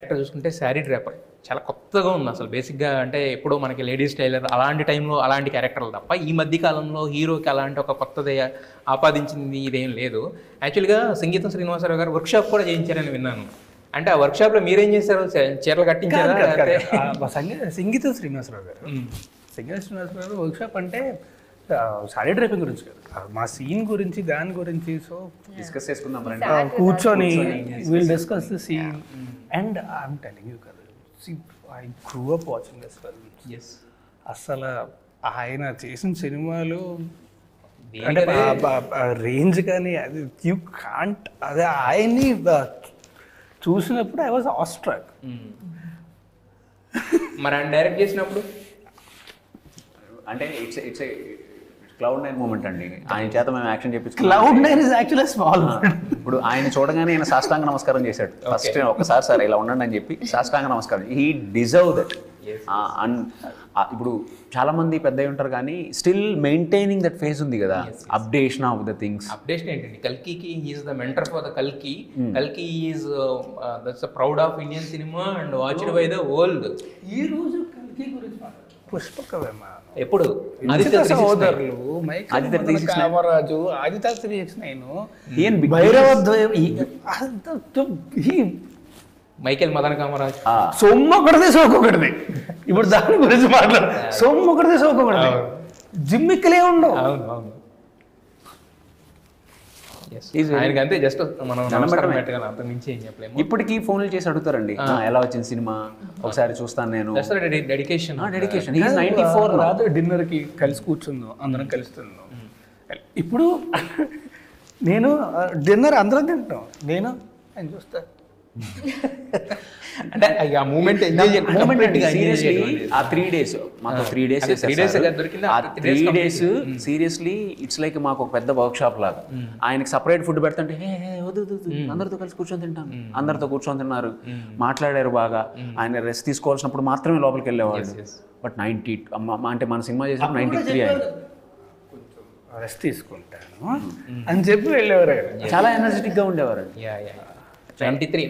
Character చూసుకుంటే sari dropper చాలా కొత్తగా ఉంది అసలు. బేసిక్గా అంటే ఎప్పుడో మనకి లేడీస్ టైలర్ అలాంటి టైంలో అలాంటి క్యారెక్టర్లు తప్ప ఈ మధ్య కాలంలో హీరోకి అలాంటి ఒక కొత్తది ఆపాదించింది ఇదేం లేదు. యాక్చువల్గా సంగీతం శ్రీనివాసరావు గారు వర్క్షాప్ కూడా చేయించారని విన్నాను. అంటే ఆ వర్క్షాప్లో మీరేం చేశారు? చీరలు కట్టించారా? సంగీతం శ్రీనివాసరావు గారు వర్క్షాప్ అంటే సారీ డ్రైపింగ్ గురించి కాదు, మా సీన్ గురించి దాని గురించి. సో డిస్కస్ చేసుకుందాం కూర్చొని will discuss the scene and I'm telling you కదా, I grew up watching this films. అసలు ఆయన చేసిన సినిమాలు అంటే రేంజ్ కానీ అది యూ కాంట్, అదే ఆయన్ని చూసినప్పుడు ఐ వాజ్ ఆస్ట్రక్. మరి ఆయన డైరెక్ట్ చేసినప్పుడు అంటే ఇట్స్ క్లౌడ్9 మూమెంట్ అండి. ఆయన చేత మేము యాక్షన్ చేపించుకున్నాం. Cloud nine is actually small. ఇప్పుడు ఆయన చూడగానే ఆయన సాష్టాంగ నమస్కారం చేశాడు ఫస్ట్. ఒకసారి సార్ ఇలా ఉండండి అని చెప్పి సాష్టాంగ నమస్కారం. He deserve that. ఇప్పుడు చాలా మంది పెద్ద ఉంటారు కానీ స్టిల్ మెయింటైనింగ్ దట్ ఫేస్ ఉంది కదా. Updation of the things. Updation ఏంటండి, కల్కికి he is the mentor for the కల్కి. కల్కి is that's proud of Indian cinema and watched by the world. ఈ రోజు కల్కి గురించి పుష్పకవేమ ఎప్పుడు సోదరులు కామరాజు ఆదిత్య 3X9 మైకేల్ మదన్ కామరాజు సొమ్ము ఒకటిది సోకొకటిది. ఇప్పుడు దాని గురించి మాట్లాడు. సొమ్ము ఒకటిది సోకొకటిది, జిమ్మిక్కలే ఉండవు. అంతే జస్ట్ మనం మించి ఏం చెప్పలేము. ఇప్పటికీ ఫోన్లు చేసి అడుగుతారండి ఎలా వచ్చింది సినిమా, ఒకసారి చూస్తాను నేను. డెడికేషన్. రాదు డిన్నర్ కి కలిసి కూర్చుందాం, అందరం కలుస్తున్నాం. ఇప్పుడు నేను డిన్నర్ అందరం తింటాం, నేను ఆయన చూస్తా. అంటే ఆ మూమెంట్ ఎంజాయ్ ఆ 3 days మాకు 3 days సీరియస్లీ ఇట్స్ లైక్ మాకు ఒక పెద్ద వర్క్ షాప్ లాగా. ఆయనకి సపరేట్ ఫుడ్ పెడుతుంటే అందరితో కలిసి కూర్చొని తింటాను. అందరితో కూర్చొని తిన్నారు, మాట్లాడారు బాగా. ఆయన రెస్ట్ తీసుకోవాల్సినప్పుడు మాత్రమే లోపలికి వెళ్ళేవాళ్ళు. బట్ 90 అంటే మన సినిమా చేసినప్పుడు 93 ఆయన రెస్ట్ తీసుకుంటాను అని చెప్పి వెళ్ళేవారు. చాలా ఎనర్జెటిక్ గా ఉండేవారు. 94